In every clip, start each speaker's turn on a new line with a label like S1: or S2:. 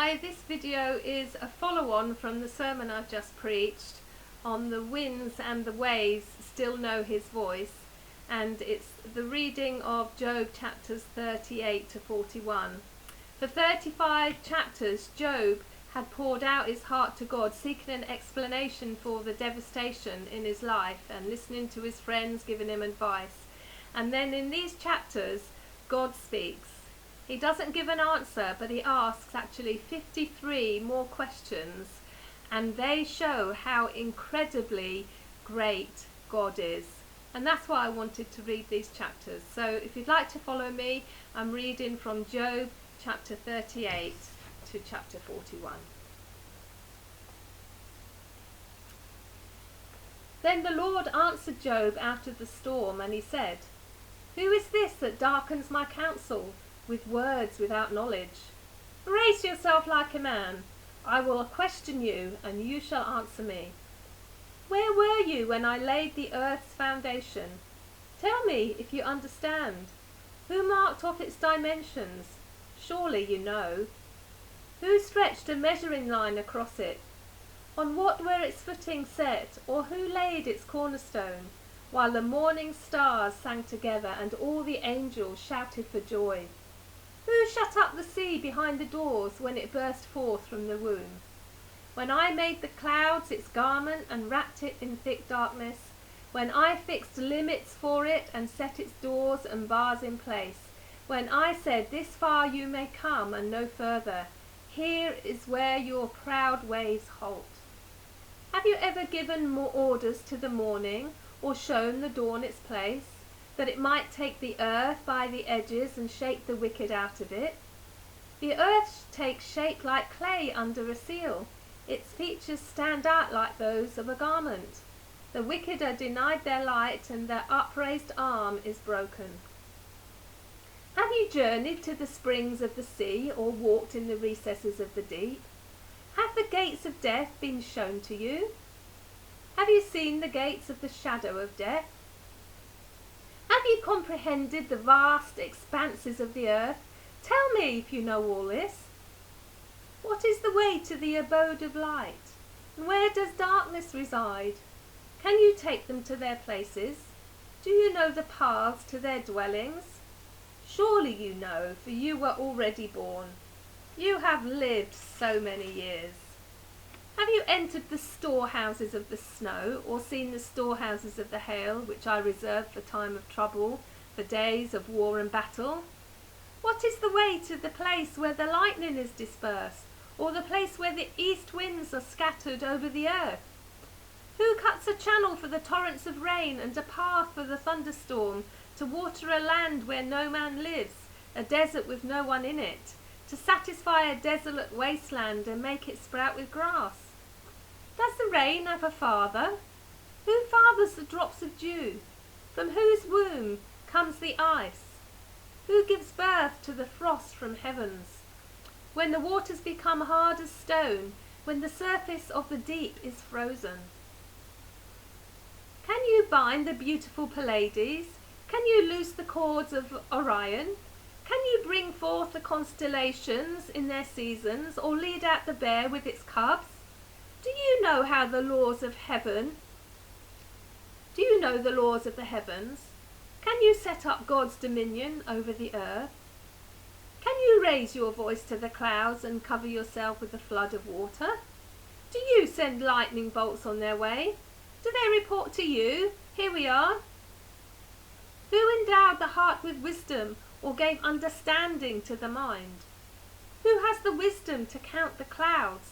S1: Hi, this video is a follow-on from the sermon I've just preached on the winds and the waves still know his voice, and it's the reading of Job chapters 38 to 41. For 35 chapters, Job had poured out his heart to God, seeking an explanation for the devastation in his life and listening to his friends giving him advice. And then in these chapters, God speaks. He doesn't give an answer, but he asks actually 53 more questions, and they show how incredibly great God is. And that's why I wanted to read these chapters. So if you'd like to follow me, I'm reading from Job chapter 38 to chapter 41. Then the Lord answered Job out of the storm, and he said, "Who is this that darkens my counsel with words without knowledge? Raise yourself like a man. I will question you, and you shall answer me. Where were you when I laid the earth's foundation? Tell me if you understand. Who marked off its dimensions? Surely you know. Who stretched a measuring line across it? On what were its footings set, or who laid its cornerstone, while the morning stars sang together and all the angels shouted for joy? Who shut up the sea behind the doors when it burst forth from the womb? When I made the clouds its garment and wrapped it in thick darkness, when I fixed limits for it and set its doors and bars in place, when I said, this far you may come and no further, here is where your proud waves halt. Have you ever given more orders to the morning, or shown the dawn its place, that it might take the earth by the edges and shake the wicked out of it? The earth takes shape like clay under a seal. Its features stand out like those of a garment. The wicked are denied their light, and their upraised arm is broken. Have you journeyed to the springs of the sea, or walked in the recesses of the deep? Have the gates of death been shown to you? Have you seen the gates of the shadow of death? Have you comprehended the vast expanses of the earth? Tell me if you know all this. What is the way to the abode of light? And where does darkness reside? Can you take them to their places? Do you know the paths to their dwellings? Surely you know, for you were already born. You have lived so many years. Have you entered the storehouses of the snow, or seen the storehouses of the hail, which I reserve for time of trouble, for days of war and battle? What is the way to the place where the lightning is dispersed, or the place where the east winds are scattered over the earth? Who cuts a channel for the torrents of rain, and a path for the thunderstorm, to water a land where no man lives, a desert with no one in it, to satisfy a desolate wasteland and make it sprout with grass? Does the rain have a father? Who fathers the drops of dew? From whose womb comes the ice? Who gives birth to the frost from heavens? When the waters become hard as stone, when the surface of the deep is frozen. Can you bind the beautiful Pleiades? Can you loose the cords of Orion? Can you bring forth the constellations in their seasons, or lead out the bear with its cubs? Do you know the laws of the heavens? Can you set up God's dominion over the earth? Can you raise your voice to the clouds and cover yourself with a flood of water? Do you send lightning bolts on their way? Do they report to you, here we are? Who endowed the heart with wisdom, or gave understanding to the mind? Who has the wisdom to count the clouds?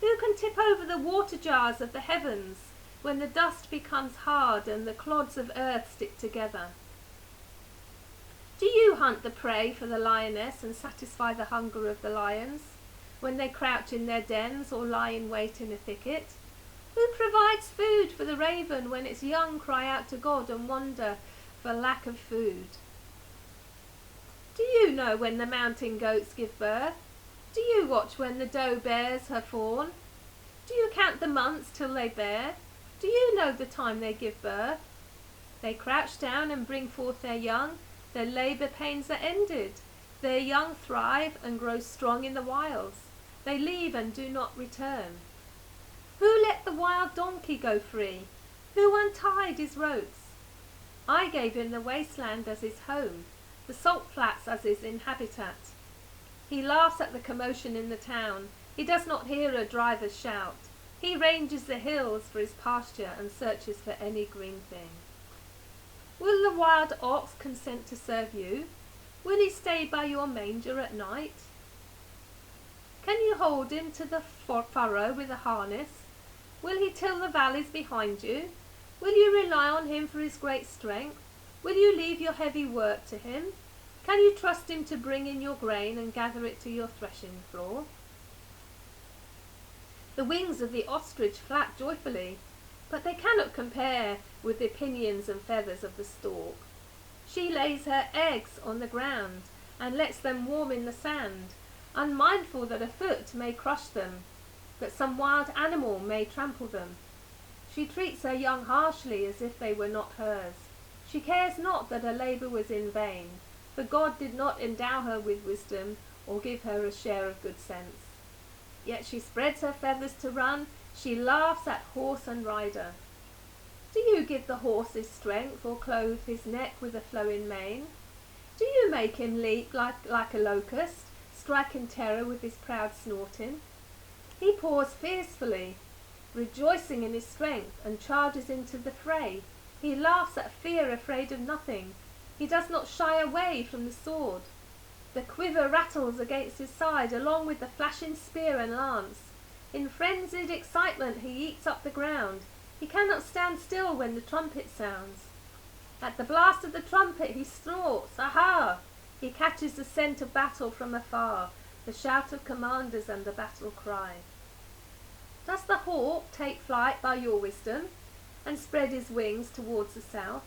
S1: Who can tip over the water jars of the heavens, when the dust becomes hard and the clods of earth stick together? Do you hunt the prey for the lioness and satisfy the hunger of the lions, when they crouch in their dens or lie in wait in a thicket? Who provides food for the raven when its young cry out to God and wander for lack of food? Do you know when the mountain goats give birth? Do you watch when the doe bears her fawn? Do you count the months till they bear? Do you know the time they give birth? They crouch down and bring forth their young. Their labour pains are ended. Their young thrive and grow strong in the wilds. They leave and do not return. Who let the wild donkey go free? Who untied his ropes? I gave him the wasteland as his home, the salt flats as his inhabitat. He laughs at the commotion in the town. He does not hear a driver's shout. He ranges the hills for his pasture and searches for any green thing. Will the wild ox consent to serve you? Will he stay by your manger at night? Can you hold him to the furrow with a harness? Will he till the valleys behind you? Will you rely on him for his great strength? Will you leave your heavy work to him? Can you trust him to bring in your grain and gather it to your threshing floor? The wings of the ostrich flap joyfully, but they cannot compare with the pinions and feathers of the stork. She lays her eggs on the ground and lets them warm in the sand, unmindful that a foot may crush them, that some wild animal may trample them. She treats her young harshly as if they were not hers. She cares not that her labour was in vain, for God did not endow her with wisdom or give her a share of good sense. Yet she spreads her feathers to run, she laughs at horse and rider. Do you give the horse his strength or clothe his neck with a flowing mane? Do you make him leap like a locust, striking terror with his proud snorting? He paws fiercely, rejoicing in his strength, and charges into the fray. He laughs at fear, afraid of nothing. He does not shy away from the sword. The quiver rattles against his side, along with the flashing spear and lance. In frenzied excitement he eats up the ground. He cannot stand still when the trumpet sounds. At the blast of the trumpet he snorts, aha! He catches the scent of battle from afar, the shout of commanders and the battle cry. Does the hawk take flight by your wisdom, and spread his wings towards the south?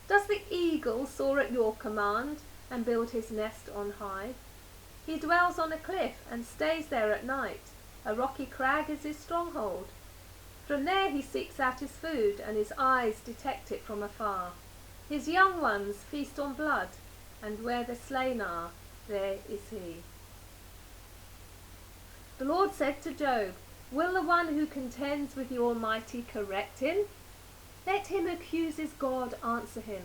S1: Does the eagle soar at your command, and build his nest on high? He dwells on a cliff, and stays there at night. A rocky crag is his stronghold. From there he seeks out his food, and his eyes detect it from afar. His young ones feast on blood, and where the slain are, there is he. The Lord said to Job, will the one who contends with the Almighty correct him? Let him who accuses God answer him.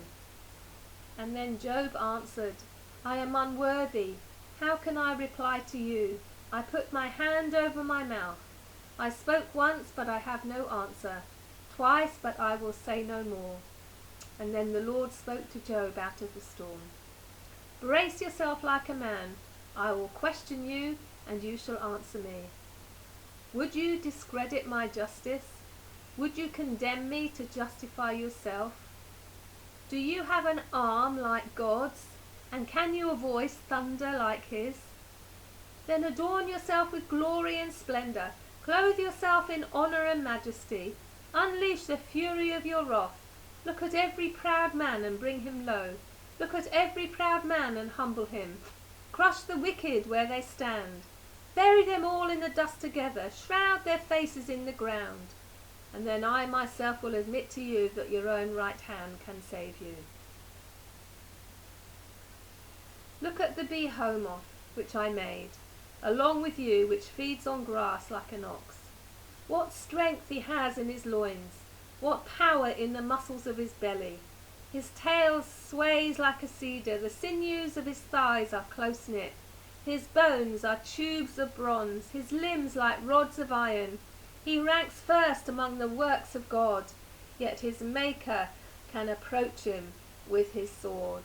S1: And then Job answered, I am unworthy. How can I reply to you? I put my hand over my mouth. I spoke once, but I have no answer. Twice, but I will say no more. And then the Lord spoke to Job out of the storm. Brace yourself like a man. I will question you, and you shall answer me. Would you discredit my justice? Would you condemn me to justify yourself? Do you have an arm like God's, and can your voice thunder like his? Then adorn yourself with glory and splendor. Clothe yourself in honor and majesty. Unleash the fury of your wrath. Look at every proud man and bring him low. Look at every proud man and humble him. Crush the wicked where they stand. Bury them all in the dust together. Shroud their faces in the ground. And then I myself will admit to you that your own right hand can save you. Look at the behemoth which I made, along with you, which feeds on grass like an ox. What strength he has in his loins, what power in the muscles of his belly. His tail sways like a cedar, the sinews of his thighs are close knit. His bones are tubes of bronze, his limbs like rods of iron. He ranks first among the works of God, yet his maker can approach him with his sword.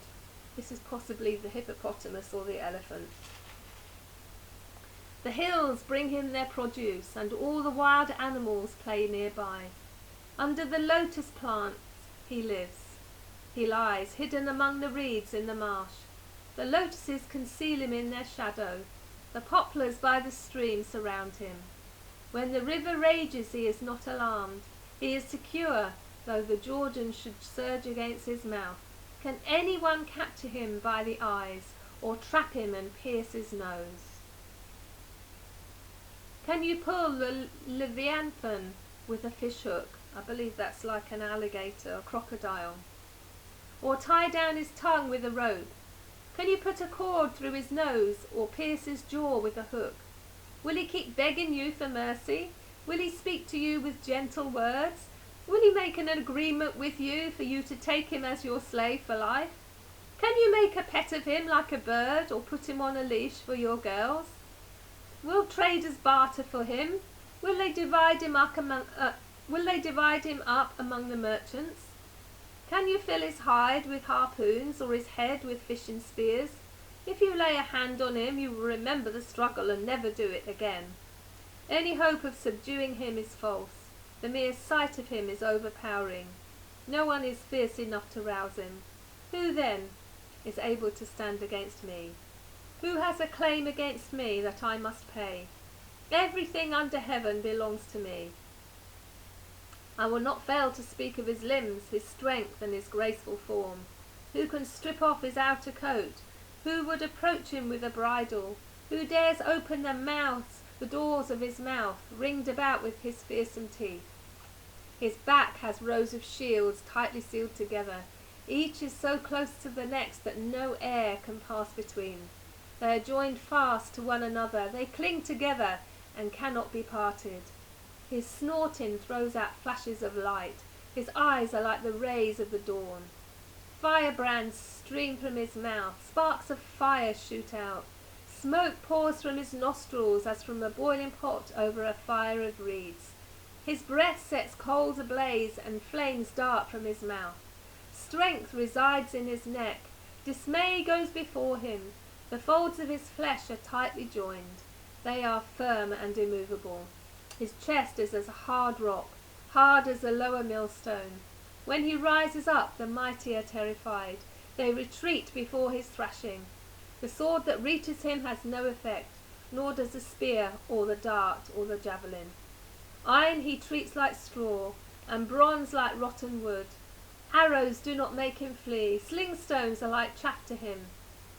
S1: This is possibly the hippopotamus or the elephant. The hills bring him their produce, and all the wild animals play nearby. Under the lotus plants he lives. He lies hidden among the reeds in the marsh. The lotuses conceal him in their shadow. The poplars by the stream surround him. When the river rages, he is not alarmed. He is secure, though the Jordan should surge against his mouth. Can anyone capture him by the eyes, or trap him and pierce his nose? Can you pull the Leviathan with a fish hook? I believe that's like an alligator or crocodile. Or tie down his tongue with a rope? Can you put a cord through his nose, or pierce his jaw with a hook? Will he keep begging you for mercy? Will he speak to you with gentle words? Will he make an agreement with you for you to take him as your slave for life? Can you make a pet of him like a bird, or put him on a leash for your girls? Will traders barter for him? Will they divide him up among the merchants? Can you fill his hide with harpoons, or his head with fishing spears? If you lay a hand on him, you will remember the struggle and never do it again. Any hope of subduing him is false. The mere sight of him is overpowering. No one is fierce enough to rouse him. Who, then, is able to stand against me? Who has a claim against me that I must pay? Everything under heaven belongs to me. I will not fail to speak of his limbs, his strength, and his graceful form. Who can strip off his outer coat? Who would approach him with a bridle? Who dares open the doors of his mouth, ringed about with his fearsome teeth? His back has rows of shields tightly sealed together. Each is so close to the next that no air can pass between. They are joined fast to one another. They cling together and cannot be parted. His snorting throws out flashes of light. His eyes are like the rays of the dawn. Firebrands stream from his mouth. Sparks of fire shoot out. Smoke pours from his nostrils as from a boiling pot over a fire of reeds. His breath sets coals ablaze and flames dart from his mouth. Strength resides in his neck. Dismay goes before him. The folds of his flesh are tightly joined. They are firm and immovable. His chest is as hard rock, hard as a lower millstone. When he rises up, the mighty are terrified. They retreat before his thrashing. The sword that reaches him has no effect, nor does the spear or the dart or the javelin. Iron he treats like straw, and bronze like rotten wood. Arrows do not make him flee. Sling stones are like chaff to him.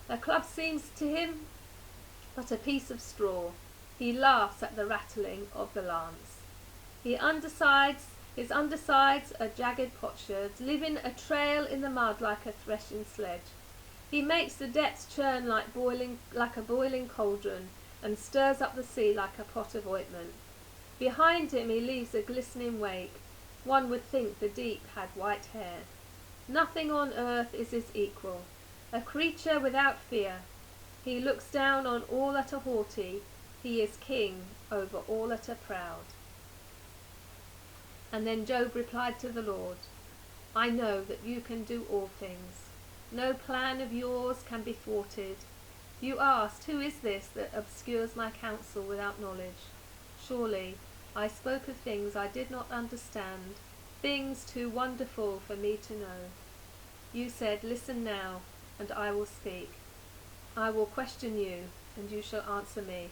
S1: A club seems to him but a piece of straw. He laughs at the rattling of the lance. His undersides are jagged potsherds, leaving a trail in the mud like a threshing sledge. He makes the depths churn like a boiling cauldron, and stirs up the sea like a pot of ointment. Behind him he leaves a glistening wake. One would think the deep had white hair. Nothing on earth is his equal. A creature without fear. He looks down on all that are haughty. He is king over all that are proud. And then Job replied to the Lord, I know that you can do all things. No plan of yours can be thwarted. You asked, who is this that obscures my counsel without knowledge? Surely I spoke of things I did not understand, things too wonderful for me to know. You said, listen now, and I will speak. I will question you, and you shall answer me.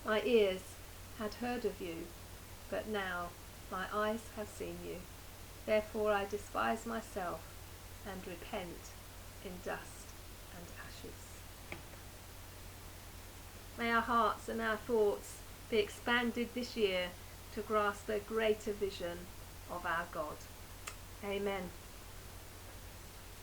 S1: My ears had heard of you, but now my eyes have seen you. Therefore I despise myself and repent in dust and ashes. May our hearts and our thoughts be expanded this year to grasp the greater vision of our God. Amen.